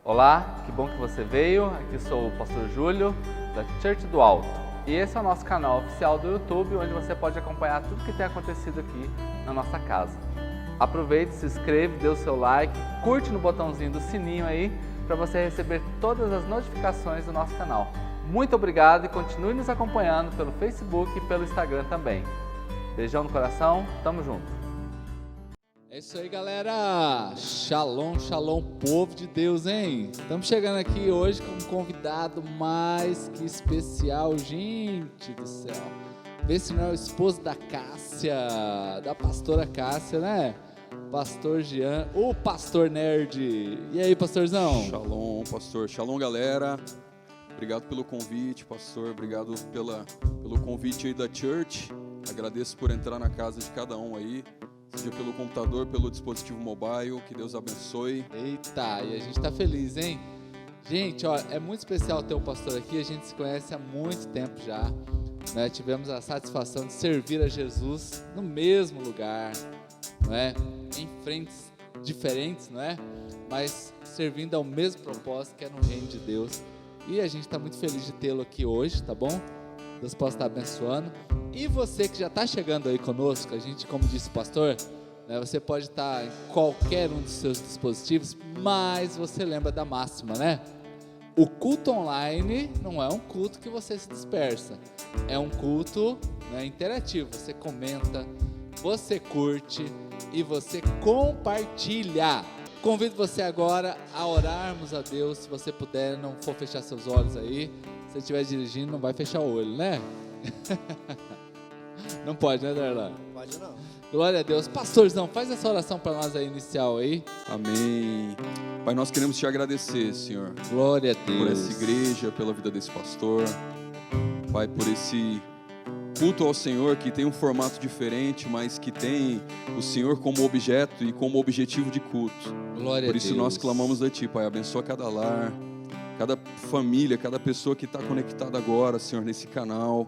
Olá, que bom que você veio. Aqui sou o Pastor Júlio, da Church do Alto. E esse é o nosso canal oficial do YouTube, onde você pode acompanhar tudo que tem acontecido aqui na nossa casa. Aproveite, se inscreve, dê o seu like, curte no botãozinho do sininho aí, para você receber todas as notificações do nosso canal. Muito obrigado e continue nos acompanhando pelo Facebook e pelo Instagram também. Beijão no coração, tamo junto. É isso aí, galera. Shalom, shalom, povo de Deus, hein? Estamos chegando aqui hoje com um convidado mais que especial, gente do céu. Vê se não é o esposo da Cássia, da pastora Cássia, né? Pastor Jean, o pastor nerd. E aí, pastorzão? Shalom, pastor. Shalom, galera. Obrigado pelo convite, pastor. Obrigado pelo convite aí da Church. Agradeço por entrar na casa de cada um aí. Seja pelo computador, pelo dispositivo mobile, que Deus abençoe. Eita, e a gente tá feliz, hein? Gente, ó, é muito especial ter um pastor aqui, a gente se conhece há muito tempo já, né? Tivemos a satisfação de servir a Jesus no mesmo lugar, não é? Em frentes diferentes, não é? Mas servindo ao mesmo propósito, que é no reino de Deus. E a gente tá muito feliz de tê-lo aqui hoje, tá bom? Deus possa estar abençoando. E você que já está chegando aí conosco, a gente, como disse o pastor, né, você pode estar em qualquer um dos seus dispositivos, mas você lembra da máxima, né? O culto online não é um culto que você se dispersa, é um culto, né, interativo. Você comenta, você curte e você compartilha. Convido você agora a orarmos a Deus. Se você puder, não for fechar seus olhos aí. Se você estiver dirigindo, não vai fechar o olho, né? Não pode, né, Darlan? Pode não. Glória a Deus. Pastorzão, faz essa oração para nós aí, inicial aí. Amém. Pai, nós queremos te agradecer, Senhor. Glória a Deus. Por essa igreja, pela vida desse pastor. Pai, por esse culto ao Senhor que tem um formato diferente, mas que tem o Senhor como objeto e como objetivo de culto. Glória a Deus. Por isso nós clamamos a Ti, Pai. Abençoa cada lar, cada família, cada pessoa que está conectada agora, Senhor, nesse canal.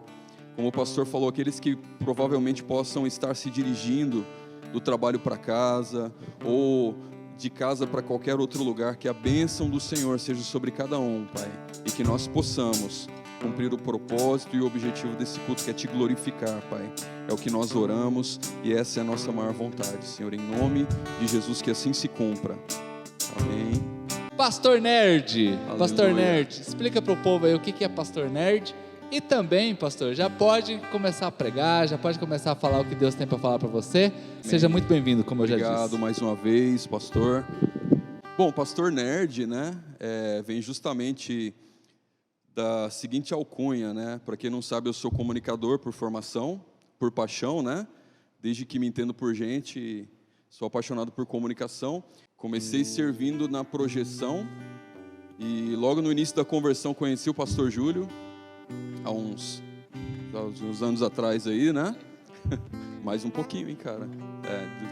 Como o pastor falou, aqueles que provavelmente possam estar se dirigindo do trabalho para casa ou de casa para qualquer outro lugar, que a bênção do Senhor seja sobre cada um, Pai, e que nós possamos cumprir o propósito e o objetivo desse culto, que é Te glorificar, Pai. É o que nós oramos e essa é a nossa maior vontade, Senhor, em nome de Jesus, que assim se cumpra. Amém. Pastor Nerd. Aleluia. Pastor Nerd, explica para o povo aí o que é Pastor Nerd. E também, pastor, já pode começar a pregar, já pode começar a falar o que Deus tem para falar para você. Amém. Seja muito bem-vindo, como eu já disse. Obrigado mais uma vez, pastor. Bom, Pastor Nerd, né, vem justamente da seguinte alcunha, né? Para quem não sabe, eu sou comunicador por formação, por paixão, né? Desde que me entendo por gente, sou apaixonado por comunicação. Comecei servindo na projeção e logo no início da conversão conheci o pastor Júlio, há uns anos atrás aí, né? Mais um pouquinho, hein, cara?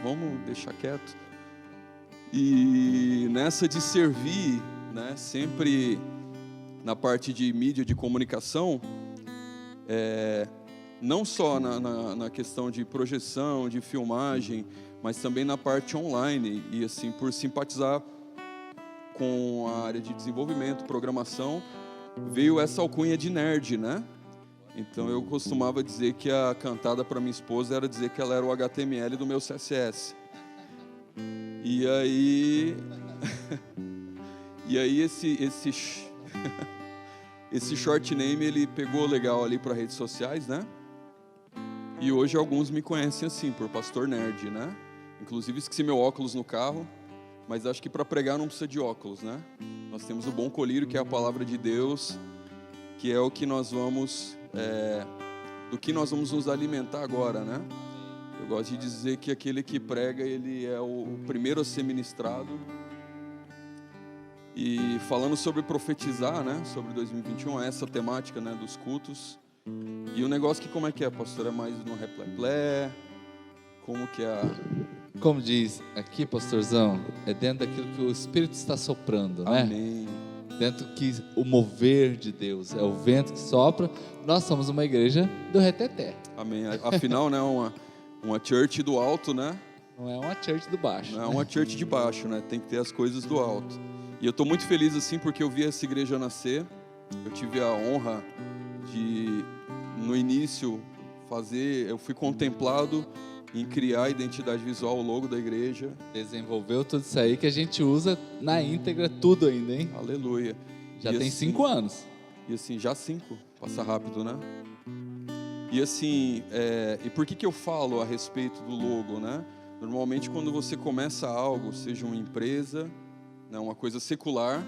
Vamos deixar quieto. E nessa de servir, né? Sempre na parte de mídia, de comunicação, não só na questão de projeção, de filmagem, mas também na parte online. E assim, por simpatizar com a área de desenvolvimento, programação, veio essa alcunha de nerd, né? Então eu costumava dizer que a cantada para minha esposa era dizer que ela era o HTML do meu CSS. E aí esse short name ele pegou legal ali para redes sociais, né? E hoje alguns me conhecem assim, por Pastor Nerd, né? Inclusive esqueci meu óculos no carro, mas acho que para pregar não precisa de óculos, né? Nós temos o bom colírio, que é a palavra de Deus, que é o que nós vamos, do que nós vamos nos alimentar agora, né? Eu gosto de dizer que aquele que prega, ele é o primeiro a ser ministrado. E falando sobre profetizar, né? Sobre 2021, essa temática, né? Dos cultos. E o negócio que como é que é, pastor? É mais no replé? Como que é Como diz aqui, pastorzão, é dentro daquilo que o Espírito está soprando, né? Amém. Dentro que o mover de Deus, é o vento que sopra. Nós somos uma igreja do reteté. Amém. Afinal, né, uma church do alto, né? Não é uma church do baixo. Não é uma church de baixo, né? Tem que ter as coisas do alto. E eu estou muito feliz assim porque eu vi essa igreja nascer. Eu tive a honra de, no início, eu fui contemplado em criar a identidade visual, o logo da igreja. Desenvolveu tudo isso aí que a gente usa na íntegra, tudo ainda, hein? Aleluia. Já E tem assim, 5 anos. E assim, já 5, passa rápido, né? E assim, e por que eu falo a respeito do logo, né? Normalmente quando você começa algo, seja uma empresa, né, uma coisa secular,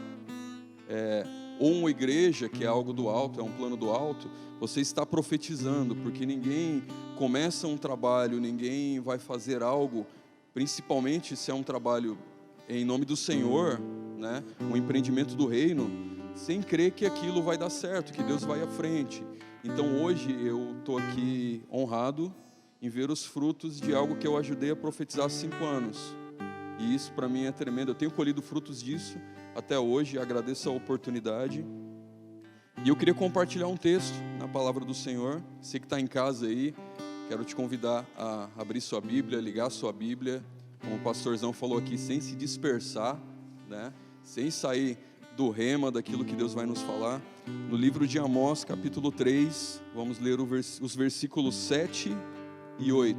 ou uma igreja, que é algo do alto, é um plano do alto, você está profetizando, porque ninguém começa um trabalho, ninguém vai fazer algo, principalmente se é um trabalho em nome do Senhor, né, um empreendimento do reino, sem crer que aquilo vai dar certo, que Deus vai à frente. Então hoje eu estou aqui honrado em ver os frutos de algo que eu ajudei a profetizar há 5 anos. E isso para mim é tremendo. Eu tenho colhido frutos disso até hoje, agradeço a oportunidade. E eu queria compartilhar um texto na palavra do Senhor. Você que está em casa aí, quero te convidar a abrir sua Bíblia, ligar sua Bíblia, como o pastorzão falou aqui, sem se dispersar, né? Sem sair do rema, daquilo que Deus vai nos falar. No livro de Amós, capítulo 3, vamos ler os versículos 7 e 8,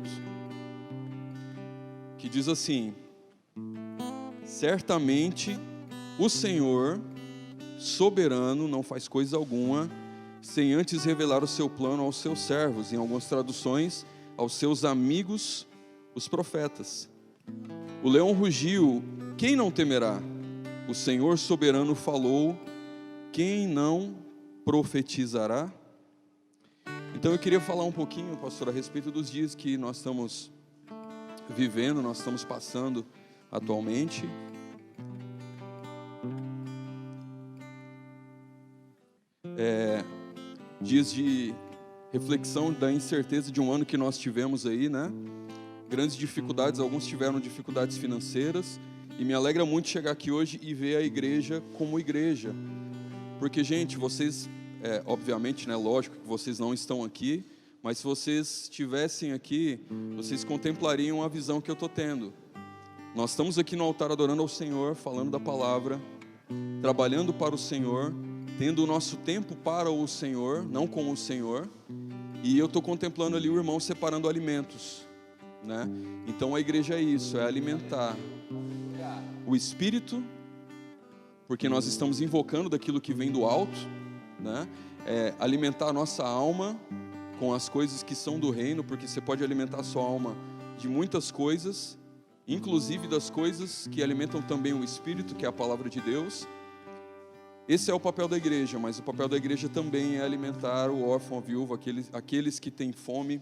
que diz assim: certamente o Senhor soberano não faz coisa alguma sem antes revelar o seu plano aos seus servos, em algumas traduções, aos seus amigos, os profetas. O leão rugiu, quem não temerá? O Senhor soberano falou, quem não profetizará? Então eu queria falar um pouquinho, pastor, a respeito dos dias que nós estamos vivendo, nós estamos passando atualmente. Dias de reflexão da incerteza de um ano que nós tivemos aí, né? Grandes dificuldades, alguns tiveram dificuldades financeiras, e me alegra muito chegar aqui hoje e ver a igreja como igreja, porque, gente, vocês, obviamente, né, lógico que vocês não estão aqui, mas se vocês estivessem aqui, vocês contemplariam a visão que eu estou tendo. Nós estamos aqui no altar adorando ao Senhor, falando da palavra, trabalhando para o Senhor, tendo o nosso tempo para o Senhor, não com o Senhor, e eu estou contemplando ali o irmão separando alimentos, né? Então a igreja é isso, é alimentar o Espírito, porque nós estamos invocando daquilo que vem do alto, né? Alimentar a nossa alma com as coisas que são do reino, porque você pode alimentar a sua alma de muitas coisas, inclusive das coisas que alimentam também o Espírito, que é a palavra de Deus. Esse é o papel da igreja, mas o papel da igreja também é alimentar o órfão, a viúva, aqueles que têm fome.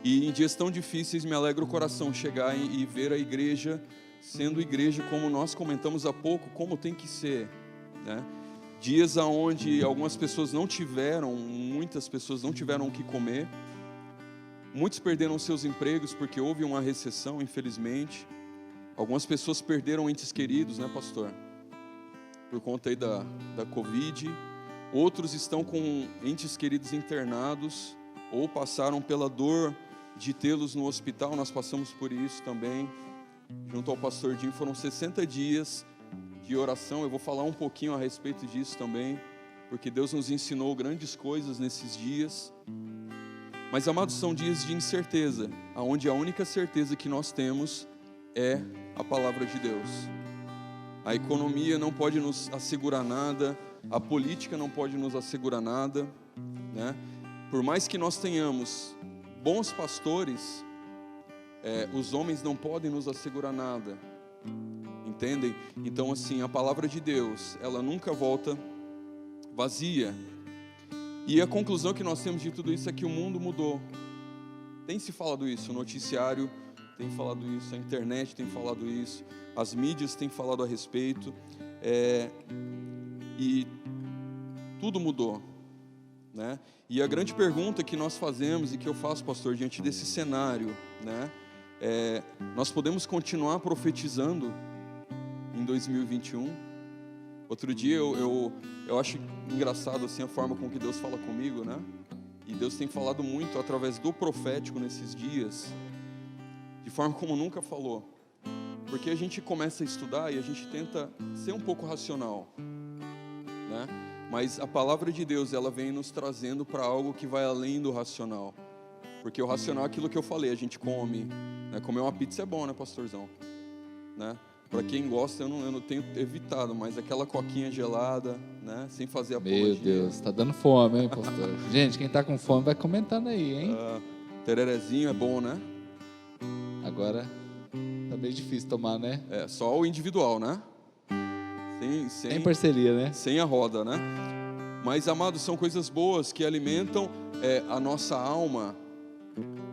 E em dias tão difíceis me alegra o coração chegar e ver a igreja sendo igreja, como nós comentamos há pouco, como tem que ser, né? Dias onde algumas pessoas muitas pessoas não tiveram o que comer, muitos perderam seus empregos porque houve uma recessão, infelizmente. Algumas pessoas perderam entes queridos, né, pastor? Por conta aí da Covid. Outros estão com entes queridos internados ou passaram pela dor de tê-los no hospital. Nós passamos por isso também. Junto ao pastor Dinho, foram 60 dias de oração. Eu vou falar um pouquinho a respeito disso também, porque Deus nos ensinou grandes coisas nesses dias. Mas, amados, são dias de incerteza, onde a única certeza que nós temos é a palavra de Deus. A economia não pode nos assegurar nada, a política não pode nos assegurar nada, né? Por mais que nós tenhamos bons pastores, os homens não podem nos assegurar nada, entendem? Então, assim, a palavra de Deus, ela nunca volta vazia. E a conclusão que nós temos de tudo isso é que o mundo mudou. Tem se falado isso, o noticiário tem falado isso, a internet tem falado isso, as mídias têm falado a respeito, e tudo mudou, né? E a grande pergunta que nós fazemos e que eu faço, pastor, diante desse cenário, né? Nós podemos continuar profetizando em 2021? Outro dia eu acho engraçado assim a forma com que Deus fala comigo, né? E Deus tem falado muito através do profético nesses dias, de forma como nunca falou. Porque a gente começa a estudar e a gente tenta ser um pouco racional, né? Mas a palavra de Deus, ela vem nos trazendo para algo que vai além do racional. Porque o racional é aquilo que eu falei, a gente come, né? Comer uma pizza é bom, né, pastorzão? Né? Para quem gosta, eu não tenho evitado, mas aquela coquinha gelada, né? Sem fazer apologia. Meu Deus, tá dando fome, hein, pastor? Gente, quem tá com fome vai comentando aí, hein? Tererezinho é bom, né? Agora tá meio difícil tomar, né? É, só o individual, né? Sem parceria, né? Sem a roda, né? Mas, amados, são coisas boas que alimentam a nossa alma,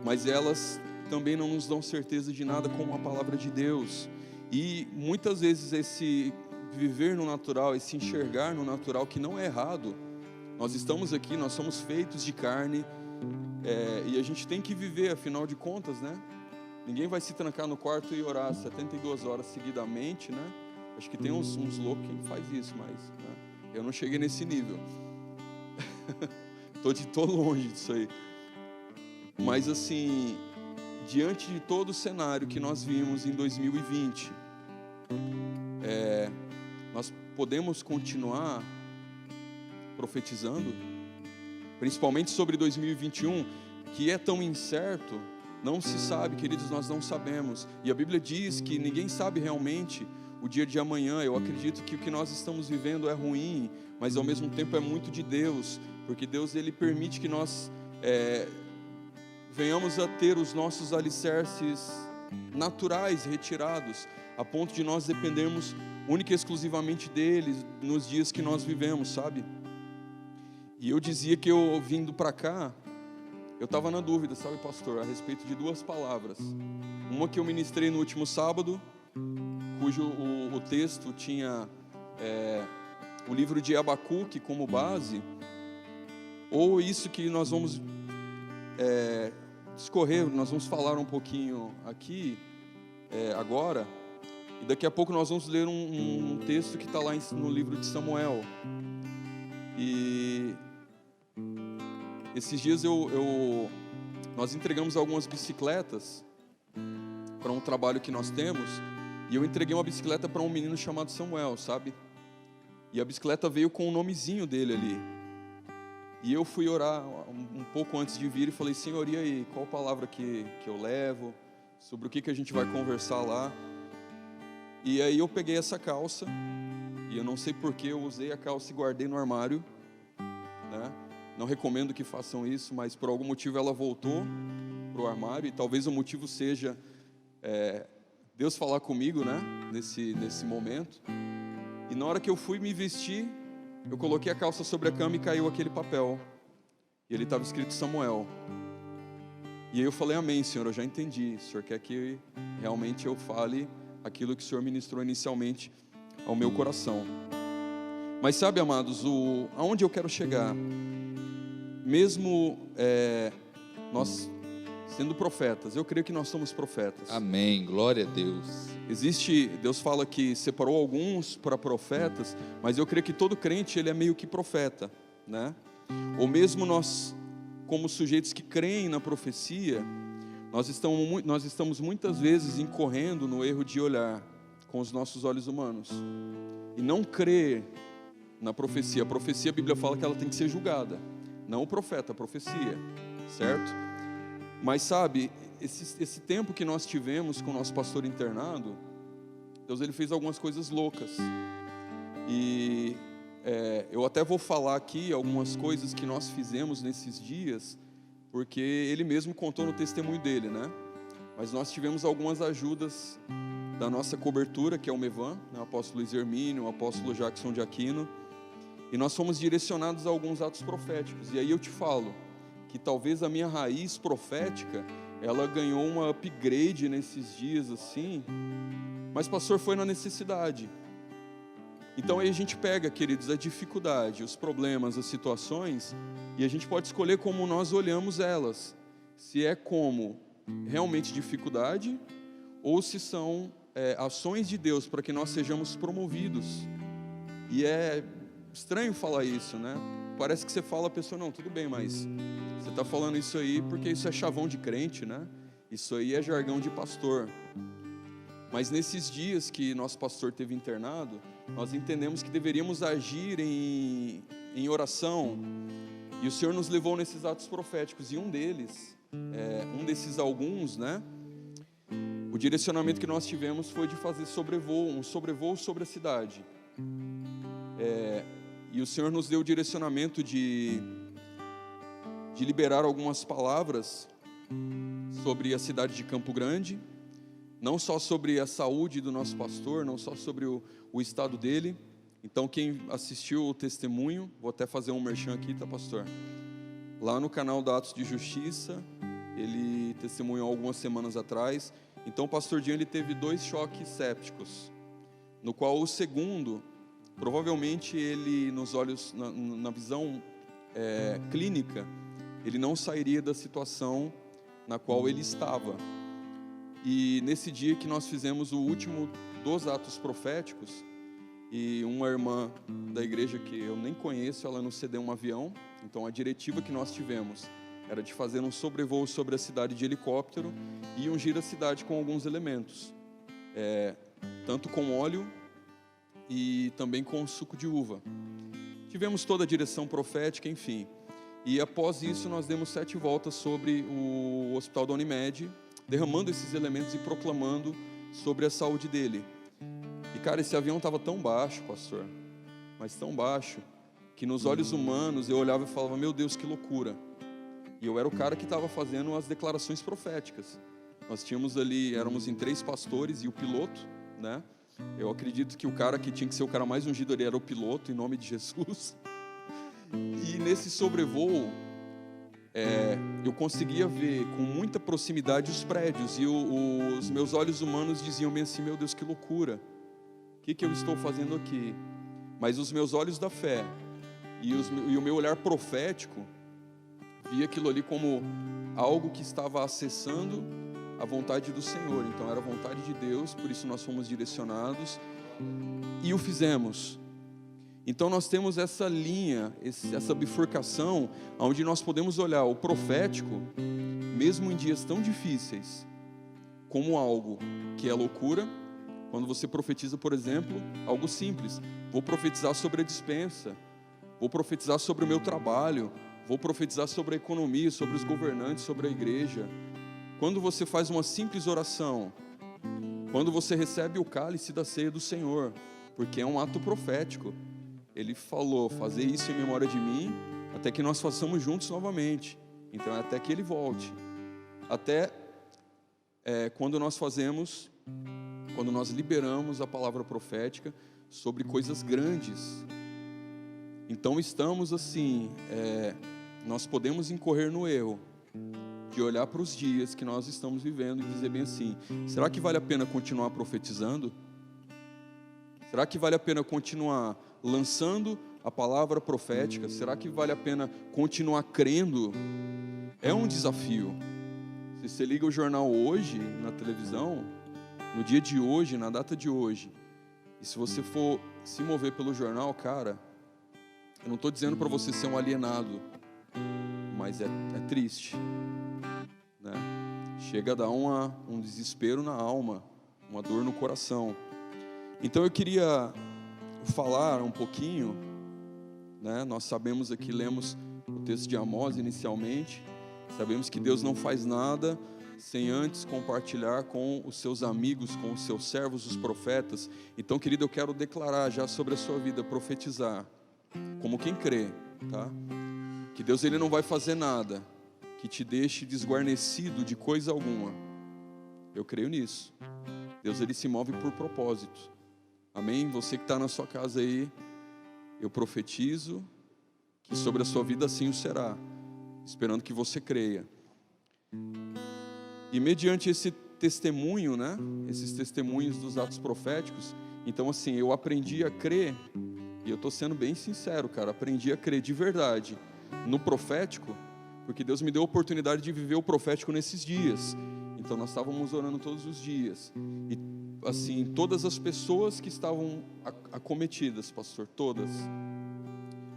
mas elas também não nos dão certeza de nada como a palavra de Deus. E muitas vezes esse viver no natural, esse enxergar no natural, que não é errado. Nós estamos aqui, nós somos feitos de carne, e a gente tem que viver, afinal de contas, né? Ninguém vai se trancar no quarto e orar 72 horas seguidamente, né? Acho que tem uns loucos que faz isso, mas né? Eu não cheguei nesse nível. Tô longe disso aí. Mas assim, diante de todo o cenário que nós vimos em 2020, nós podemos continuar profetizando, principalmente sobre 2021, que é tão incerto. Não se sabe, queridos, nós não sabemos. E a Bíblia diz que ninguém sabe realmente o dia de amanhã. Eu acredito que o que nós estamos vivendo é ruim, mas ao mesmo tempo é muito de Deus, porque Deus, Ele permite que nós venhamos a ter os nossos alicerces naturais retirados, a ponto de nós dependermos única e exclusivamente dele nos dias que nós vivemos, sabe? E eu dizia que eu vindo para cá, eu estava na dúvida, sabe, pastor, a respeito de duas palavras. Uma que eu ministrei no último sábado, cujo o texto tinha o livro de Abacuque como base, ou isso que nós vamos discorrer, nós vamos falar um pouquinho aqui, agora, e daqui a pouco nós vamos ler um texto que está lá no livro de Samuel. E esses dias nós entregamos algumas bicicletas para um trabalho que nós temos, e eu entreguei uma bicicleta para um menino chamado Samuel, sabe? E a bicicleta veio com o nomezinho dele ali. E eu fui orar um pouco antes de vir e falei: Senhor, e aí, qual palavra que eu levo? Sobre o que a gente vai conversar lá? E aí eu peguei essa calça, e eu não sei porque eu usei a calça e guardei no armário, né? Não recomendo que façam isso, mas por algum motivo ela voltou para o armário, e talvez o motivo seja Deus falar comigo, né? Nesse momento. E na hora que eu fui me vestir, eu coloquei a calça sobre a cama e caiu aquele papel. E ele estava escrito Samuel. E aí eu falei: amém, Senhor, eu já entendi. O Senhor quer que realmente eu fale aquilo que o Senhor ministrou inicialmente ao meu coração. Mas sabe, amados, aonde eu quero chegar? Mesmo nós sendo profetas, eu creio que nós somos profetas. Amém, glória a Deus. Deus fala que separou alguns para profetas, mas eu creio que todo crente, ele é meio que profeta, né? Ou mesmo nós, como sujeitos que creem na profecia, nós estamos muitas vezes incorrendo no erro de olhar com os nossos olhos humanos e não crer na profecia. A profecia, a Bíblia fala que ela tem que ser julgada, não o profeta, a profecia, certo? Mas sabe, esse tempo que nós tivemos com o nosso pastor internado, Deus, ele fez algumas coisas loucas. E eu até vou falar aqui algumas coisas que nós fizemos nesses dias, porque ele mesmo contou no testemunho dele, né? Mas nós tivemos algumas ajudas da nossa cobertura, que é o Mevan, né? O apóstolo Luiz Hermínio, o apóstolo Jackson de Aquino, e nós fomos direcionados a alguns atos proféticos. E aí eu te falo que talvez a minha raiz profética, ela ganhou uma upgrade nesses dias assim, mas pastor, foi na necessidade. Então aí a gente pega, queridos, a dificuldade, os problemas, as situações, e a gente pode escolher como nós olhamos elas, se é como realmente dificuldade, ou se são ações de Deus para que nós sejamos promovidos. E é estranho falar isso, né? Parece que você fala a pessoa: não, tudo bem, mas você está falando isso aí porque isso é chavão de crente, né? Isso aí é jargão de pastor. Mas nesses dias que nosso pastor teve internado, nós entendemos que deveríamos agir em oração, e o Senhor nos levou nesses atos proféticos, e um desses alguns, né? O direcionamento que nós tivemos foi de fazer um sobrevoo sobre a cidade. E o Senhor nos deu o direcionamento de liberar algumas palavras sobre a cidade de Campo Grande, não só sobre a saúde do nosso pastor, não só sobre o estado dele. Então, quem assistiu o testemunho, vou até fazer um merchan aqui, tá, pastor? Lá no canal da Atos de Justiça, ele testemunhou algumas semanas atrás. Então, o pastor Dinho, ele teve 2 choques sépticos, no qual o segundo, provavelmente ele, nos olhos, na visão clínica, ele não sairia da situação na qual ele estava. E nesse dia que nós fizemos o último dos atos proféticos, e uma irmã da igreja que eu nem conheço, ela nos cedeu um avião. Então a diretiva que nós tivemos era de fazer um sobrevoo sobre a cidade de helicóptero e ungir a cidade com alguns elementos, tanto com óleo e também com suco de uva. Tivemos toda a direção profética, enfim. E após isso nós demos 7 voltas sobre o hospital da Unimed, derramando esses elementos e proclamando sobre a saúde dele. E cara, esse avião estava tão baixo, pastor, mas tão baixo, que nos olhos humanos eu olhava e falava, meu Deus, que loucura. E eu era o cara que estava fazendo as declarações proféticas. Nós tínhamos ali, éramos em 3 pastores e o piloto, né? Eu acredito que o cara que tinha que ser o cara mais ungido ali era o piloto, em nome de Jesus. E nesse sobrevoo, eu conseguia ver com muita proximidade os prédios, e os meus olhos humanos diziam bem assim, meu Deus, que loucura, o que eu estou fazendo aqui? Mas os meus olhos da fé e o meu olhar profético via aquilo ali como algo que estava acessando a vontade do Senhor. Então era a vontade de Deus, por isso nós fomos direcionados e o fizemos. Então nós temos essa linha, essa bifurcação, onde nós podemos olhar o profético, mesmo em dias tão difíceis, como algo que é loucura. Quando você profetiza, por exemplo, algo simples, vou profetizar sobre a despensa, vou profetizar sobre o meu trabalho, vou profetizar sobre a economia, sobre os governantes, sobre a igreja. Quando você faz uma simples oração, quando você recebe o cálice da ceia do Senhor, porque é um ato profético, Ele falou, fazer isso em memória de mim, até que nós façamos juntos novamente. Então é até que Ele volte. Até quando nós fazemos, quando nós liberamos a palavra profética sobre coisas grandes. Então estamos assim, nós podemos incorrer no erro de olhar para os dias que nós estamos vivendo e dizer bem assim, será que vale a pena continuar profetizando? Será que vale a pena continuar lançando a palavra profética? Será que vale a pena continuar crendo? É um desafio. Se você liga o jornal hoje, na televisão, no dia de hoje, na data de hoje, e se você for se mover pelo jornal, cara, eu não estou dizendo para você ser um alienado, mas é triste, né? Chega a dar um desespero na alma, uma dor no coração. Então eu queria falar um pouquinho, né? Nós sabemos aqui, lemos o texto de Amós inicialmente, sabemos que Deus não faz nada sem antes compartilhar com os seus amigos, com os seus servos, os profetas. Então, querido, eu quero declarar já sobre a sua vida, profetizar, como quem crê, tá? Que Deus, Ele não vai fazer nada que te deixe desguarnecido de coisa alguma. Eu creio nisso. Deus, Ele se move por propósito. Amém? Você que está na sua casa aí, eu profetizo que sobre a sua vida assim o será, esperando que você creia. E mediante esse testemunho, né? Esses testemunhos dos atos proféticos, então assim, eu aprendi a crer, e eu estou sendo bem sincero, cara, aprendi a crer de verdade no profético, porque Deus me deu a oportunidade de viver o profético nesses dias. Então nós estávamos orando todos os dias, e assim, todas as pessoas que estavam acometidas, pastor, todas.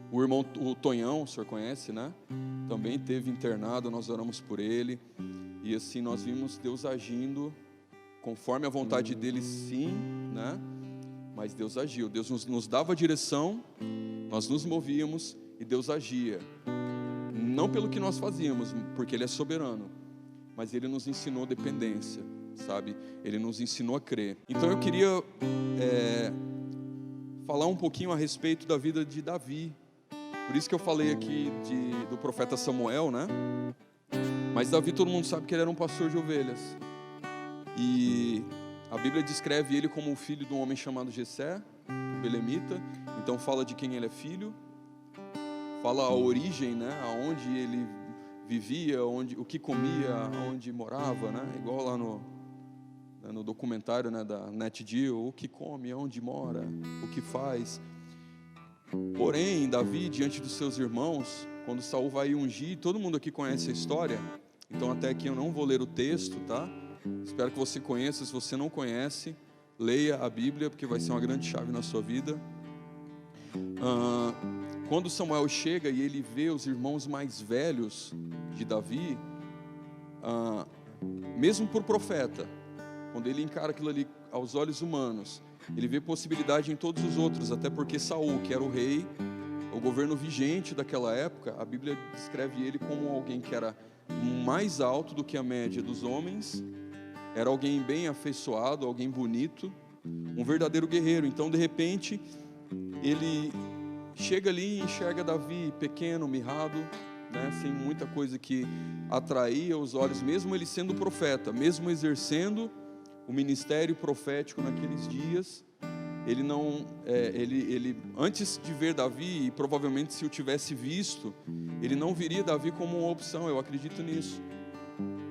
O irmão, o Tonhão, o senhor conhece, né? Também teve internado, nós oramos por ele. E assim, nós vimos Deus agindo conforme a vontade dele, sim, né? Mas Deus agiu, Deus nos dava a direção, nós nos movíamos e Deus agia. Não pelo que nós fazíamos, porque Ele é soberano, mas Ele nos ensinou dependência, sabe? Ele nos ensinou a crer. Então eu queria falar um pouquinho a respeito da vida de Davi. Por isso que eu falei aqui do profeta Samuel, né? Mas Davi, todo mundo sabe que ele era um pastor de ovelhas. E a Bíblia descreve ele como o filho de um homem chamado Jessé, belemita. Então fala de quem ele é filho, fala a origem, né? Aonde ele vivia, o que comia, aonde morava, né? Igual lá no documentário, né, da NetGeo, o que come, aonde mora, o que faz. Porém, Davi, diante dos seus irmãos, quando Saul vai ungir, todo mundo aqui conhece a história, então até aqui eu não vou ler o texto, tá? Espero que você conheça. Se você não conhece, leia a Bíblia, porque vai ser uma grande chave na sua vida. Quando Samuel chega e ele vê os irmãos mais velhos de Davi, mesmo por profeta, quando ele encara aquilo ali aos olhos humanos, ele vê possibilidade em todos os outros, até porque Saul, que era o rei, o governo vigente daquela época, a Bíblia descreve ele como alguém que era mais alto do que a média dos homens, era alguém bem afeiçoado, alguém bonito, um verdadeiro guerreiro. Então, de repente, ele chega ali e enxerga Davi pequeno, mirrado, né, sem muita coisa que atraía os olhos, mesmo ele sendo profeta, mesmo exercendo o ministério profético naqueles dias. Ele não, ele antes de ver Davi, e provavelmente se o tivesse visto, ele não viria Davi como uma opção. Eu acredito nisso,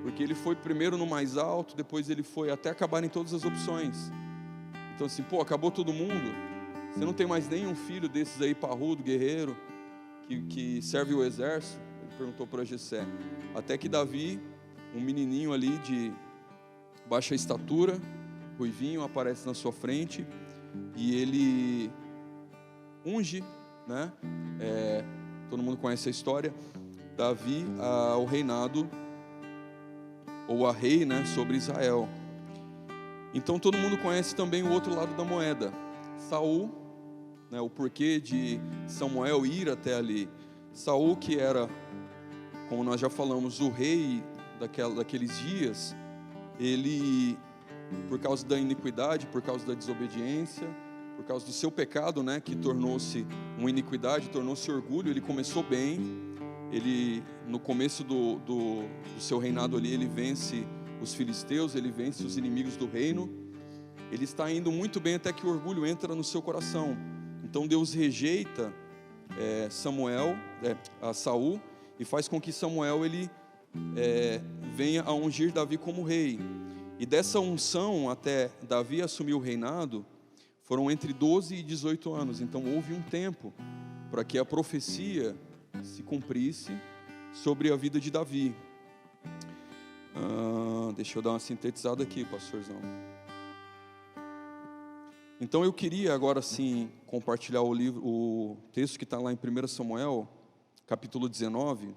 porque ele foi primeiro no mais alto, depois ele foi até acabar em todas as opções. Então assim, acabou todo mundo, você não tem mais nenhum filho desses aí parrudo, guerreiro, que serve o exército? Ele perguntou para Jessé. Até que Davi, um menininho ali de baixa estatura, ruivinho, aparece na sua frente, e ele unge, né? Todo mundo conhece a história, Davi ao reinado, ou a rei, né, sobre Israel. Então todo mundo conhece também o outro lado da moeda, Saul, né, o porquê de Samuel ir até ali. Saul, que era, como nós já falamos, o rei daqueles dias, ele, por causa da iniquidade, por causa da desobediência, por causa do seu pecado, né, que tornou-se uma iniquidade, tornou-se orgulho, ele começou bem. Ele, no começo do seu reinado ali, ele vence os filisteus, ele vence os inimigos do reino. Ele está indo muito bem até que o orgulho entra no seu coração. Então Deus rejeita a Saul, e faz com que Samuel ele venha a ungir Davi como rei. E dessa unção até Davi assumir o reinado, foram entre 12 e 18 anos. Então houve um tempo para que a profecia se cumprisse sobre a vida de Davi. Deixa eu dar uma sintetizada aqui, pastorzão. Então eu queria agora sim compartilhar o texto que está lá em 1 Samuel, capítulo 19,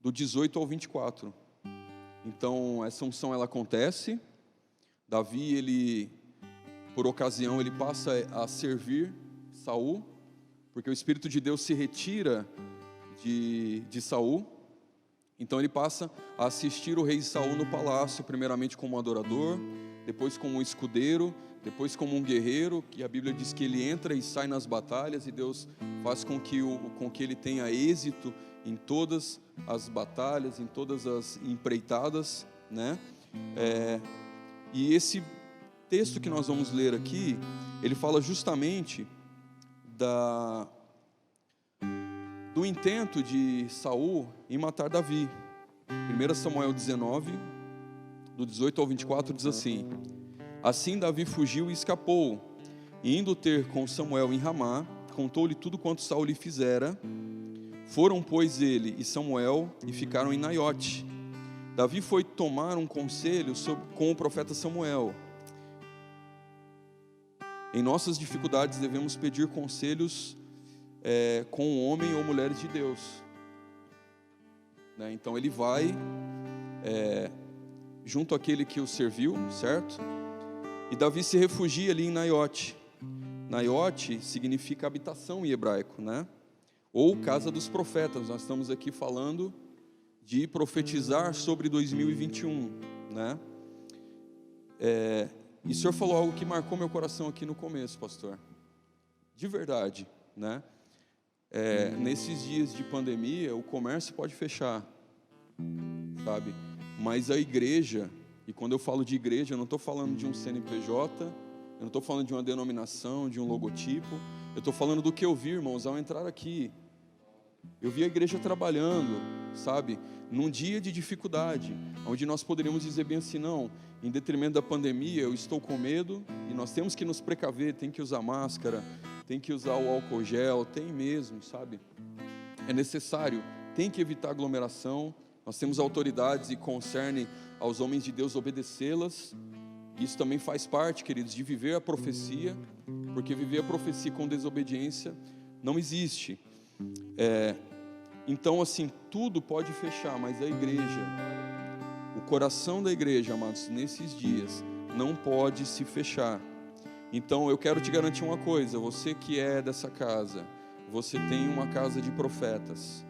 do 18 ao 24. Então essa unção ela acontece. Davi, ele, por ocasião, ele passa a servir Saul, porque o Espírito de Deus se retira de Saul. Então ele passa a assistir o rei Saul no palácio, primeiramente como um adorador, depois como um escudeiro, depois como um guerreiro, que a Bíblia diz que ele entra e sai nas batalhas, e Deus faz com que ele tenha êxito em todas as batalhas, em todas as empreitadas, né? E esse texto que nós vamos ler aqui, ele fala justamente do intento de Saul em matar Davi. 1 Samuel 19, do 18 ao 24, diz assim: Assim Davi fugiu e escapou, e indo ter com Samuel em Ramá, contou-lhe tudo quanto Saul lhe fizera. Foram, pois, ele e Samuel, e ficaram em Naiote. Davi foi tomar um conselho com o profeta Samuel. Em nossas dificuldades devemos pedir conselhos com o homem ou mulheres de Deus, né? Então ele vai junto àquele que o serviu, certo? E Davi se refugia ali em Naiote. Naiote significa habitação em hebraico, né? Ou casa dos profetas. Nós estamos aqui falando de profetizar sobre 2021, né? E o senhor falou algo que marcou meu coração aqui no começo, pastor. De verdade, né? Nesses dias de pandemia, o comércio pode fechar, sabe? Mas a igreja, e quando eu falo de igreja, eu não estou falando de um CNPJ, eu não estou falando de uma denominação, de um logotipo, eu estou falando do que eu vi, irmãos, ao entrar aqui. Eu vi a igreja trabalhando, sabe? Num dia de dificuldade, onde nós poderíamos dizer bem assim, não, em detrimento da pandemia, eu estou com medo, e nós temos que nos precaver, tem que usar máscara, tem que usar o álcool gel, tem mesmo, sabe? É necessário, tem que evitar aglomeração, nós temos autoridades e concerne aos homens de Deus obedecê-las. Isso também faz parte, queridos, de viver a profecia, porque viver a profecia com desobediência não existe. Então, assim, tudo pode fechar, mas a igreja, o coração da igreja, amados, nesses dias, não pode se fechar. Então, eu quero te garantir uma coisa, você que é dessa casa, você tem uma casa de profetas.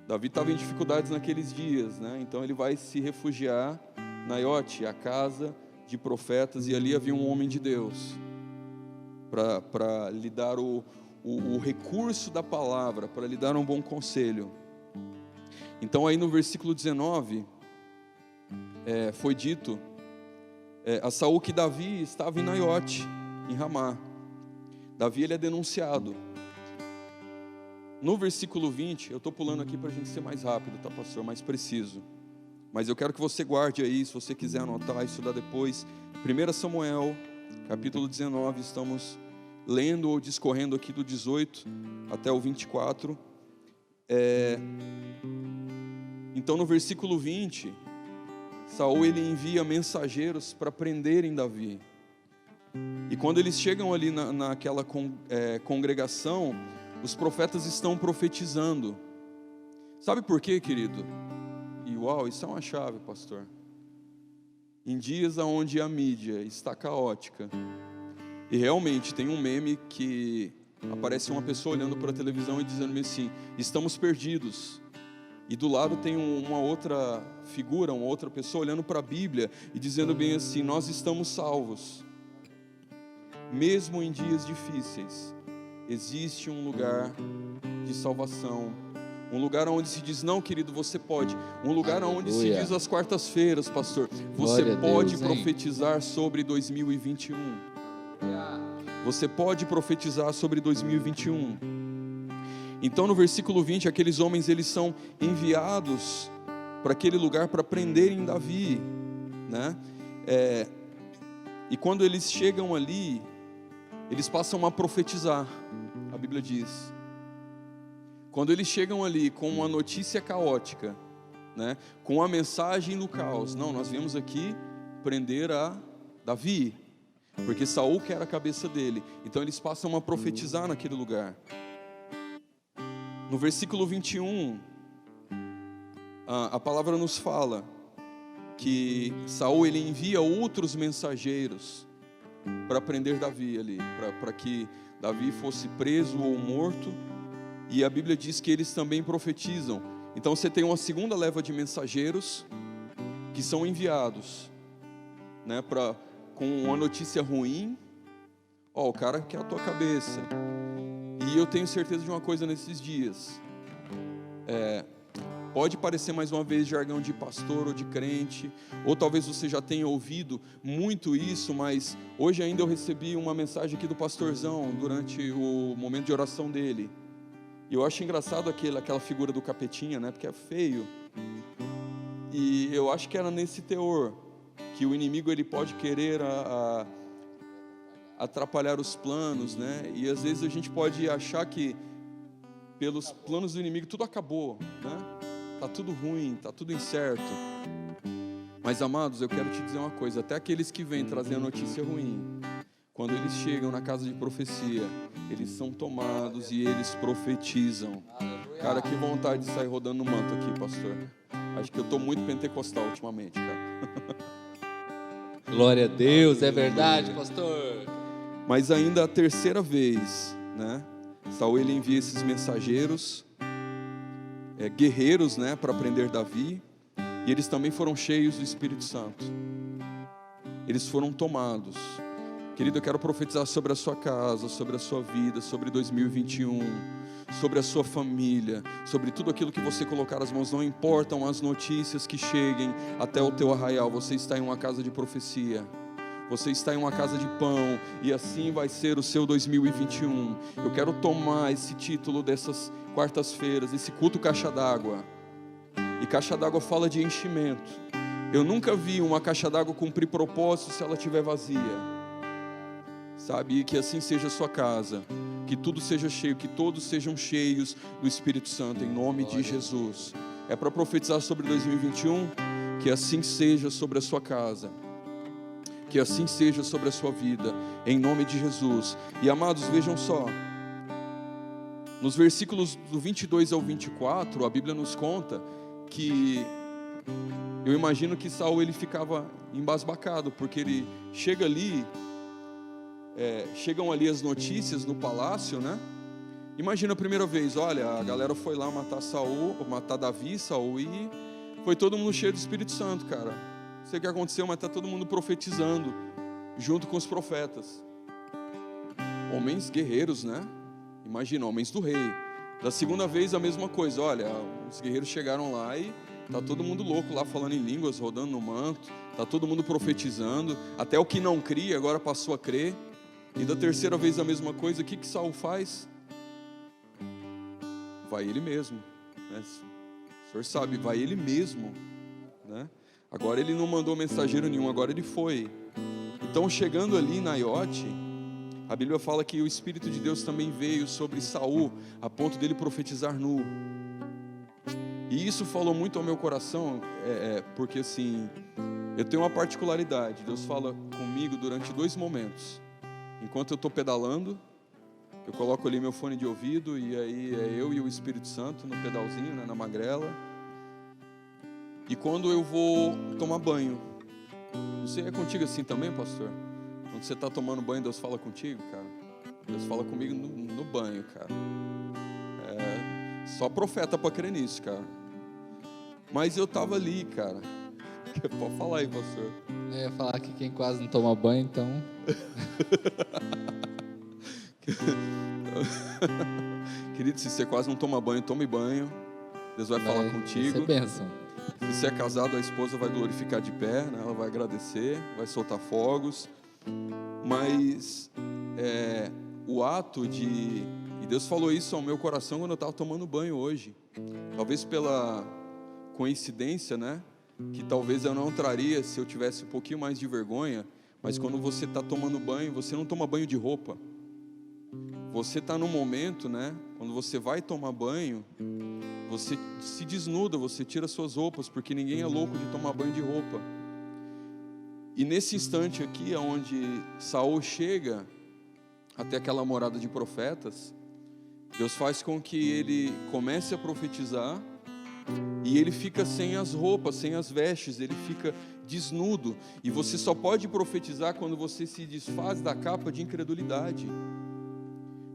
Davi estava em dificuldades naqueles dias, né? Então ele vai se refugiar na Naiote, a casa de profetas, e ali havia um homem de Deus para lhe dar o recurso da palavra, para lhe dar um bom conselho. Então aí no versículo 19 foi dito a Saul que Davi estava em Naiote, em Ramá. Davi ele é denunciado. No versículo 20, eu estou pulando aqui para a gente ser mais rápido, tá, pastor? Mais preciso. Mas eu quero que você guarde aí, se você quiser anotar, estudar depois. 1 Samuel, capítulo 19, estamos lendo ou discorrendo aqui do 18 até o 24. Então, no versículo 20, Saul ele envia mensageiros para prenderem Davi. E quando eles chegam ali naquela congregação, os profetas estão profetizando. Sabe por quê, querido? E uau, isso é uma chave, pastor. Em dias onde a mídia está caótica, e realmente tem um meme que aparece uma pessoa olhando para a televisão e dizendo assim, estamos perdidos. E do lado tem uma outra figura, uma outra pessoa olhando para a Bíblia e dizendo bem assim, nós estamos salvos. Mesmo em dias difíceis, existe um lugar de salvação, um lugar onde se diz, não, querido, você pode, um lugar onde se diz às quartas-feiras, pastor, você pode profetizar sobre 2021, você pode profetizar sobre 2021, então no versículo 20, aqueles homens, eles são enviados para aquele lugar para prenderem Davi, né? E quando eles chegam ali, eles passam a profetizar, a Bíblia diz. Quando eles chegam ali com uma notícia caótica, né, com a mensagem do caos, não, nós viemos aqui prender a Davi, porque Saul quer a cabeça dele. Então eles passam a profetizar naquele lugar. No versículo 21, a palavra nos fala que Saul ele envia outros mensageiros para prender Davi ali, para que Davi fosse preso ou morto, e a Bíblia diz que eles também profetizam. Então você tem uma segunda leva de mensageiros que são enviados, né, com uma notícia ruim, o cara quer a tua cabeça. E eu tenho certeza de uma coisa nesses dias, pode parecer mais uma vez jargão de pastor ou de crente, ou talvez você já tenha ouvido muito isso, mas hoje ainda eu recebi uma mensagem aqui do pastorzão durante o momento de oração dele. E eu acho engraçado aquela figura do capetinha, né? Porque é feio. E eu acho que era nesse teor que o inimigo ele pode querer atrapalhar os planos, né? E às vezes a gente pode achar que pelos planos do inimigo tudo acabou, né? Tá tudo ruim, tá tudo incerto. Mas amados, eu quero te dizer uma coisa, até aqueles que vêm trazer a notícia ruim, quando eles chegam na casa de profecia, eles são tomados e eles profetizam. Cara, que vontade de sair rodando no manto aqui, pastor. Acho que eu estou muito pentecostal ultimamente, cara. Glória a Deus, é verdade, pastor. Mas ainda a terceira vez, né? Saul ele envia esses mensageiros, guerreiros, né, para prender Davi. E eles também foram cheios do Espírito Santo. Eles foram tomados. Querido, eu quero profetizar sobre a sua casa, sobre a sua vida, sobre 2021, sobre a sua família, sobre tudo aquilo que você colocar as mãos. Não importam as notícias que cheguem até o teu arraial, você está em uma casa de profecia. Você está em uma casa de pão, e assim vai ser o seu 2021. Eu quero tomar esse título dessas quartas-feiras, esse culto caixa d'água. E caixa d'água fala de enchimento. Eu nunca vi uma caixa d'água cumprir propósito se ela estiver vazia. Sabe, e que assim seja a sua casa, que tudo seja cheio, que todos sejam cheios do Espírito Santo, em nome de Jesus. É para profetizar sobre 2021, que assim seja sobre a sua casa, que assim seja sobre a sua vida, em nome de Jesus. E amados, vejam só, nos versículos do 22 ao 24, a Bíblia nos conta que, eu imagino que Saul ele ficava embasbacado, porque ele chega ali, chegam ali as notícias no palácio, né? Imagina a primeira vez, olha, a galera foi lá matar Davi, Saul, e foi todo mundo cheio do Espírito Santo, cara. Não sei o que aconteceu, mas está todo mundo profetizando, junto com os profetas. Homens guerreiros, né? Imagina, homens do rei. Da segunda vez a mesma coisa, olha, os guerreiros chegaram lá e tá todo mundo louco lá, falando em línguas, rodando no manto, tá todo mundo profetizando, até o que não cria agora passou a crer. E da terceira vez a mesma coisa, o que Saul faz? Vai ele mesmo, né? O senhor sabe, vai ele mesmo, né? Agora ele não mandou mensageiro nenhum, agora ele foi. Então, chegando ali em Naiote, a Bíblia fala que o Espírito de Deus também veio sobre Saul, a ponto dele profetizar nu. E isso falou muito ao meu coração, porque assim, eu tenho uma particularidade, Deus fala comigo durante 2 momentos. Enquanto eu estou pedalando, eu coloco ali meu fone de ouvido, e aí é eu e o Espírito Santo no pedalzinho, né, na magrela. E quando eu vou tomar banho, não sei, é contigo assim também, pastor? Quando você está tomando banho, Deus fala contigo, cara? Deus fala comigo no banho, cara. Só profeta para crer nisso, cara. Mas eu estava ali, cara. Pode falar aí, pastor. Eu ia falar que quem quase não toma banho, então... Querido, se você quase não toma banho, tome banho. Deus vai falar contigo. Isso é bênção. Se você é casado, a esposa vai glorificar de pé, né? Ela vai agradecer, vai soltar fogos. Mas o ato de... E Deus falou isso ao meu coração quando eu estava tomando banho hoje. Talvez pela coincidência, né? Que talvez eu não traria se eu tivesse um pouquinho mais de vergonha. Mas quando você está tomando banho, você não toma banho de roupa. Você está num momento, né? Quando você vai tomar banho, você se desnuda, você tira suas roupas, porque ninguém é louco de tomar banho de roupa. E nesse instante aqui, onde Saul chega até aquela morada de profetas, Deus faz com que ele comece a profetizar, e ele fica sem as roupas, sem as vestes, ele fica desnudo. E você só pode profetizar quando você se desfaz da capa de incredulidade.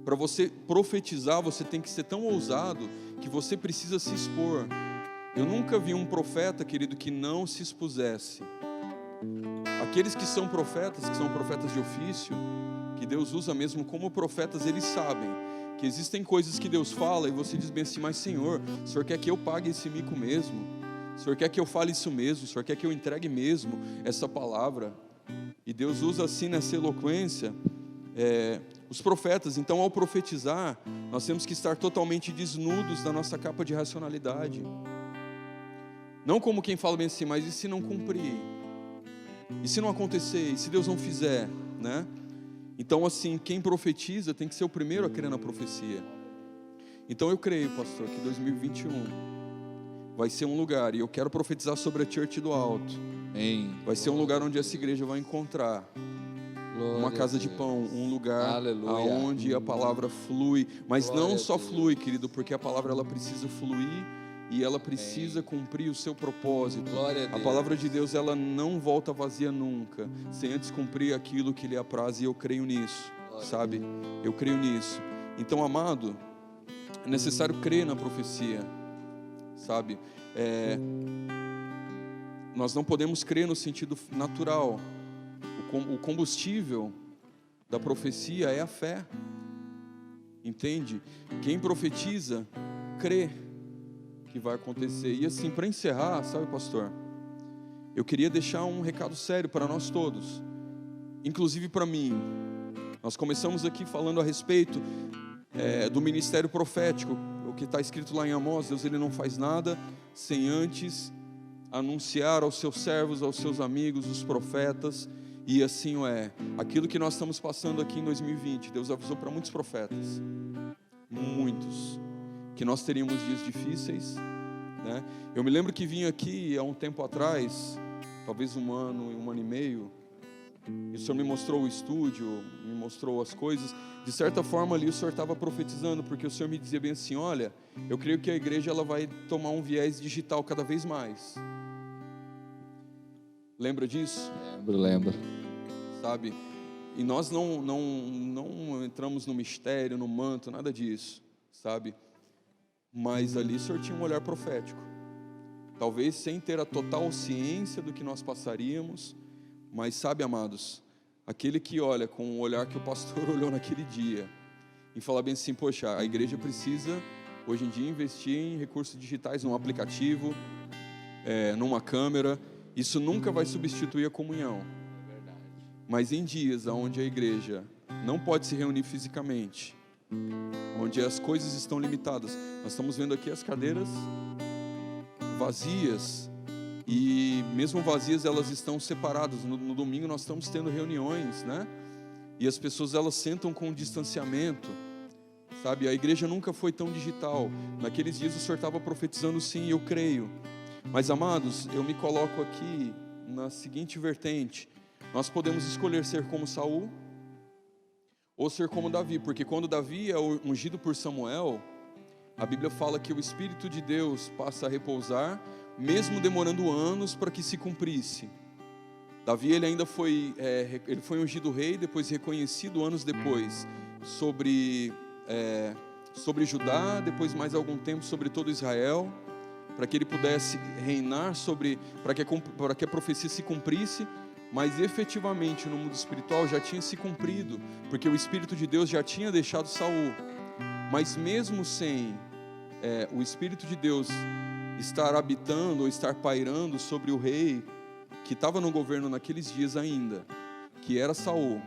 Para você profetizar, você tem que ser tão ousado que você precisa se expor. Eu nunca vi um profeta, querido, que não se expusesse. Aqueles que são profetas de ofício, que Deus usa mesmo como profetas, eles sabem que existem coisas que Deus fala e você diz bem assim, mas Senhor, o Senhor quer que eu pague esse mico mesmo? O Senhor quer que eu fale isso mesmo? O Senhor quer que eu entregue mesmo essa palavra? E Deus usa assim nessa eloquência os profetas. Então, ao profetizar, nós temos que estar totalmente desnudos da nossa capa de racionalidade. Não como quem fala bem assim, mas e se não cumprir? E se não acontecer? E se Deus não fizer? Né? Então, assim, quem profetiza tem que ser o primeiro a crer na profecia. Então, eu creio, pastor, que 2021 vai ser um lugar, e eu quero profetizar sobre a Church do Alto. Amém. Vai ser um lugar onde essa igreja vai encontrar uma casa de pão, um lugar onde a palavra flui, mas não só flui, querido, porque a palavra ela precisa fluir e ela precisa cumprir o seu propósito. Glória a A Deus. palavra de Deus, ela não volta vazia nunca, sem antes cumprir aquilo que lhe apraz, e eu creio nisso, sabe? Eu creio nisso. Então, amado, é necessário crer na profecia, sabe? Nós não podemos crer no sentido natural. O combustível da profecia é a fé, entende? Quem profetiza, crê que vai acontecer. E assim, para encerrar, sabe, pastor, eu queria deixar um recado sério para nós todos, inclusive para mim. Nós começamos aqui falando a respeito do ministério profético, o que está escrito lá em Amós: Deus, ele não faz nada sem antes anunciar aos seus servos, aos seus amigos, os profetas. E assim aquilo que nós estamos passando aqui em 2020, Deus avisou para muitos profetas, muitos, que nós teríamos dias difíceis, né? Eu me lembro que vim aqui há um tempo atrás, talvez um ano e meio, e o Senhor me mostrou o estúdio, me mostrou as coisas. De certa forma ali o Senhor estava profetizando, porque o Senhor me dizia bem assim: olha, eu creio que a igreja ela vai tomar um viés digital cada vez mais. Lembra disso? Lembro. Sabe? E nós não entramos no mistério, no manto, nada disso, sabe? Mas ali o Senhor tinha um olhar profético, talvez sem ter a total ciência do que nós passaríamos, mas sabe, amados, aquele que olha com o olhar que o pastor olhou naquele dia, e fala bem assim: poxa, a igreja precisa hoje em dia investir em recursos digitais, num aplicativo, numa câmera. Isso nunca vai substituir a comunhão. Mas em dias onde a igreja não pode se reunir fisicamente, onde as coisas estão limitadas, nós estamos vendo aqui as cadeiras vazias, e mesmo vazias elas estão separadas. No domingo nós estamos tendo reuniões, né? E as pessoas elas sentam com distanciamento, sabe? A igreja nunca foi tão digital. Naqueles dias o Senhor estava profetizando, sim, eu creio. Mas, amados, eu me coloco aqui na seguinte vertente: nós podemos escolher ser como Saul ou ser como Davi, porque quando Davi é ungido por Samuel, a Bíblia fala que o Espírito de Deus passa a repousar, mesmo demorando anos para que se cumprisse. Davi ele ainda foi ungido rei, depois reconhecido anos depois sobre Judá, depois mais algum tempo sobre todo Israel, para que ele pudesse reinar para que a profecia se cumprisse. Mas efetivamente no mundo espiritual já tinha se cumprido, porque o Espírito de Deus já tinha deixado Saul. Mas mesmo sem o Espírito de Deus estar habitando ou estar pairando sobre o rei que estava no governo naqueles dias ainda, que era Saul,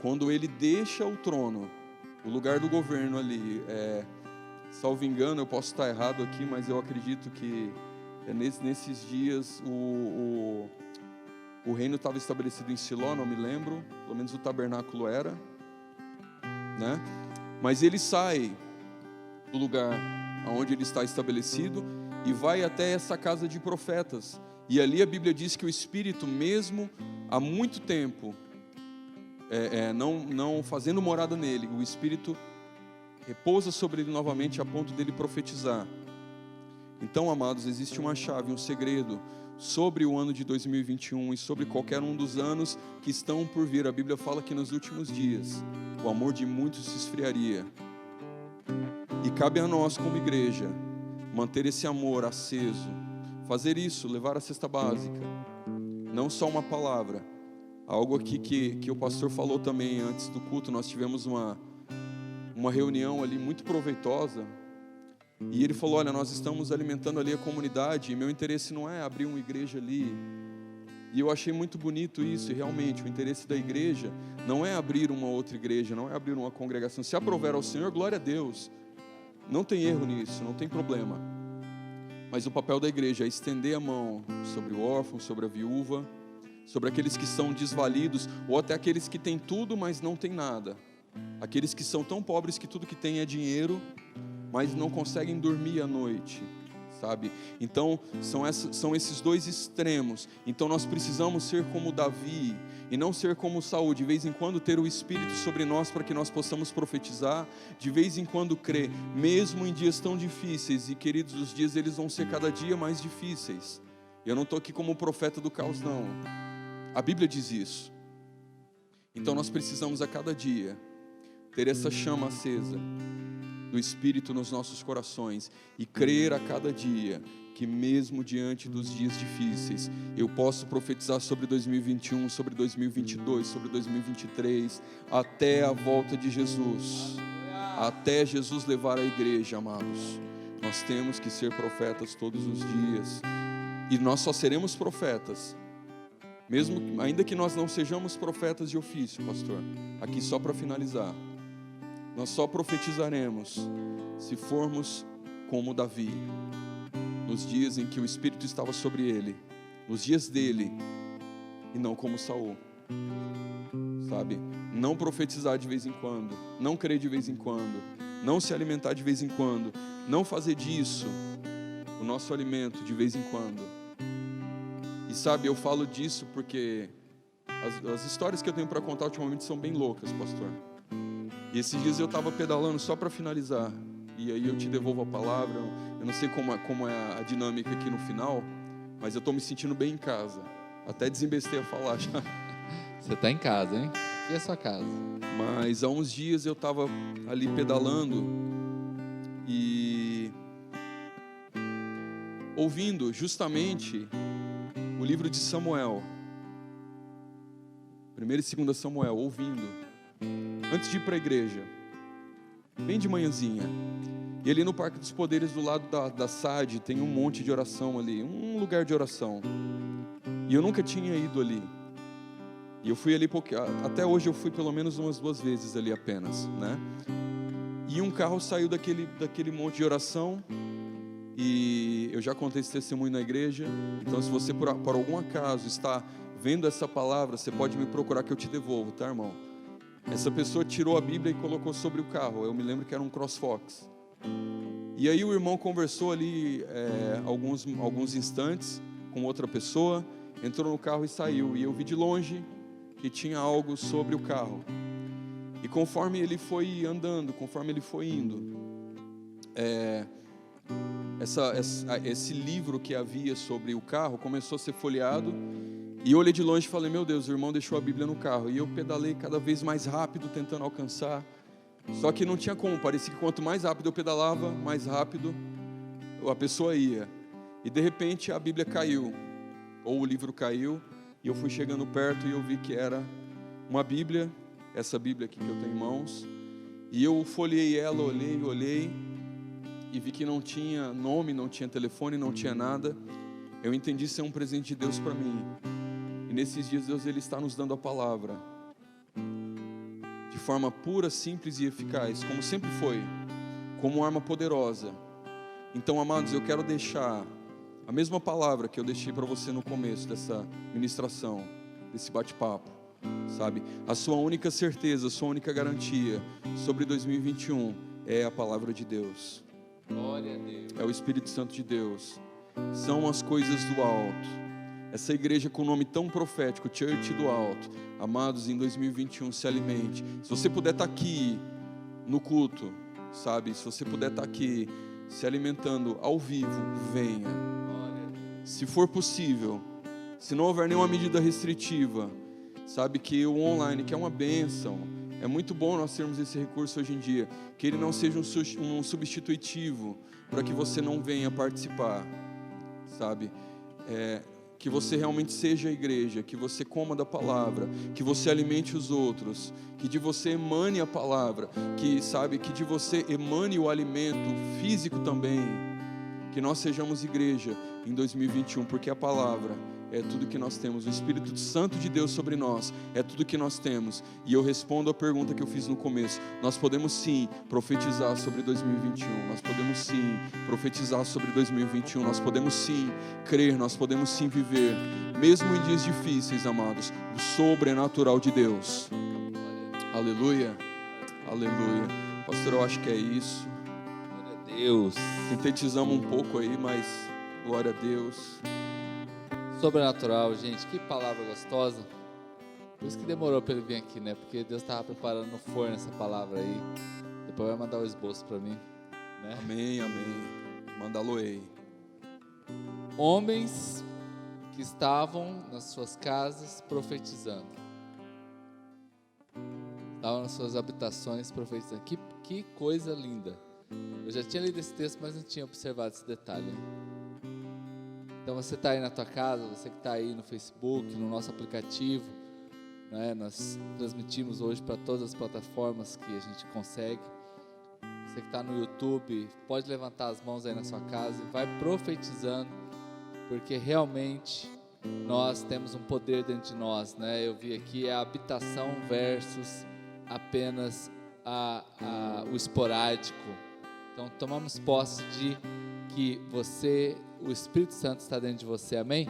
quando ele deixa o trono, o lugar do governo ali, salvo engano, eu posso estar errado aqui, mas eu acredito que nesses dias o reino estava estabelecido em Siló, não me lembro, pelo menos o tabernáculo era, né? Mas ele sai do lugar onde ele está estabelecido e vai até essa casa de profetas. E ali a Bíblia diz que o Espírito, mesmo há muito tempo, não fazendo morada nele, o Espírito repousa sobre ele novamente a ponto dele profetizar. Então, amados, existe uma chave, um segredo sobre o ano de 2021 e sobre qualquer um dos anos que estão por vir. A Bíblia fala que nos últimos dias o amor de muitos se esfriaria, e cabe a nós como igreja manter esse amor aceso, fazer isso, levar a cesta básica, não só uma palavra. Algo aqui que o pastor falou também antes do culto. Nós tivemos uma reunião ali muito proveitosa, e ele falou: olha, nós estamos alimentando ali a comunidade, e meu interesse não é abrir uma igreja ali. E eu achei muito bonito isso, e realmente o interesse da igreja não é abrir uma outra igreja, não é abrir uma congregação. Se aprover ao Senhor, glória a Deus, não tem erro nisso, não tem problema. Mas o papel da igreja é estender a mão sobre o órfão, sobre a viúva, sobre aqueles que são desvalidos, ou até aqueles que têm tudo, mas não têm nada. Aqueles que são tão pobres que tudo que têm é dinheiro, mas não conseguem dormir à noite, sabe? Então, são esses dois extremos. Então, nós precisamos ser como Davi e não ser como Saul. De vez em quando ter o Espírito sobre nós para que nós possamos profetizar. De vez em quando crer, mesmo em dias tão difíceis. E queridos, os dias eles vão ser cada dia mais difíceis. Eu não estou aqui como profeta do caos, não. A Bíblia diz isso. Então, nós precisamos a cada dia ter essa chama acesa do Espírito nos nossos corações e crer a cada dia que mesmo diante dos dias difíceis, eu posso profetizar sobre 2021, sobre 2022, sobre 2023, até a volta de Jesus, até Jesus levar a igreja, amados. Nós temos que ser profetas todos os dias, e nós só seremos profetas, mesmo, ainda que nós não sejamos profetas de ofício, pastor, aqui só para finalizar, nós só profetizaremos se formos como Davi, nos dias em que o Espírito estava sobre ele, nos dias dele, e não como Saul, sabe? Não profetizar de vez em quando, não crer de vez em quando, não se alimentar de vez em quando, não fazer disso o nosso alimento de vez em quando. E sabe, eu falo disso porque as histórias que eu tenho para contar ultimamente são bem loucas, pastor. E esses dias eu estava pedalando só para finalizar, e aí eu te devolvo a palavra. Eu não sei como é a dinâmica aqui no final, mas eu estou me sentindo bem em casa. Até desembestei a falar já. Você está em casa, hein? E a sua casa? Mas há uns dias eu estava ali pedalando e ouvindo justamente o livro de Samuel, 1 e 2 Samuel, ouvindo, antes de ir para a igreja, bem de manhãzinha. E ali no Parque dos Poderes, do lado da SAD, tem um monte de oração ali, um lugar de oração. E eu nunca tinha ido ali. E eu fui ali, até hoje eu fui pelo menos umas 2 vezes ali apenas, né? E um carro saiu daquele monte de oração, e eu já contei esse testemunho na igreja. Então, se você por algum acaso está vendo essa palavra, você pode me procurar que eu te devolvo, tá, irmão? Essa pessoa tirou a Bíblia e colocou sobre o carro. Eu me lembro que era um CrossFox. E aí o irmão conversou ali alguns instantes com outra pessoa, entrou no carro e saiu. E eu vi de longe que tinha algo sobre o carro. E conforme ele foi andando, conforme ele foi indo, esse livro que havia sobre o carro começou a ser folheado. E eu olhei de longe e falei: meu Deus, o irmão deixou a Bíblia no carro. E eu pedalei cada vez mais rápido, tentando alcançar. Só que não tinha como, parecia que quanto mais rápido eu pedalava, mais rápido a pessoa ia. E de repente a Bíblia caiu, ou o livro caiu, e eu fui chegando perto e eu vi que era uma Bíblia, essa Bíblia aqui que eu tenho em mãos. E eu folhei ela, olhei, e vi que não tinha nome, não tinha telefone, não tinha nada. Eu entendi ser um presente de Deus para mim. E nesses dias Deus ele está nos dando a palavra de forma pura, simples e eficaz, como sempre foi, como arma poderosa. Então, amados, eu quero deixar a mesma palavra que eu deixei para você no começo dessa ministração, desse bate-papo, sabe? A sua única certeza, a sua única garantia sobre 2021 é a palavra de Deus. Glória a Deus. É o Espírito Santo de Deus. São as coisas do alto. Essa igreja com o nome tão profético, Church do Alto. Amados, em 2021 se alimente. Se você puder estar aqui no culto, sabe? Se você puder estar aqui se alimentando ao vivo, venha. Se for possível, se não houver nenhuma medida restritiva, sabe que o online, que é uma bênção, é muito bom nós termos esse recurso hoje em dia, que ele não seja um substitutivo para que você não venha participar, sabe? Que você realmente seja a igreja, que você coma da palavra, que você alimente os outros, que de você emane a palavra, que de você emane o alimento físico também, que nós sejamos igreja em 2021, porque a palavra é tudo que nós temos, o Espírito Santo de Deus sobre nós é tudo que nós temos. E eu respondo a pergunta que eu fiz no começo: nós podemos sim profetizar sobre 2021, nós podemos sim profetizar sobre 2021, nós podemos sim crer, nós podemos sim viver, mesmo em dias difíceis, amados, o sobrenatural de Deus. Aleluia, aleluia. Pastor, eu acho que é isso. Deus. Sintetizamos um pouco aí, mas glória a Deus. Sobrenatural, gente, que palavra gostosa. Por isso que demorou para ele vir aqui, né? Porque Deus estava preparando no forno essa palavra aí. Depois vai mandar o esboço para mim, né? Amém, amém. Manda-lo aí. Homens que estavam nas suas casas profetizando. Estavam nas suas habitações profetizando. Que coisa linda. Eu já tinha lido esse texto, mas não tinha observado esse detalhe. Então você está aí na tua casa, você que está aí no Facebook, no nosso aplicativo, né? Nós transmitimos hoje para todas as plataformas que a gente consegue. Você que está no YouTube, pode levantar as mãos aí na sua casa e vai profetizando, porque realmente nós temos um poder dentro de nós, né? Eu vi aqui a habitação versus apenas o esporádico. Então tomamos posse de que o Espírito Santo está dentro de você, amém?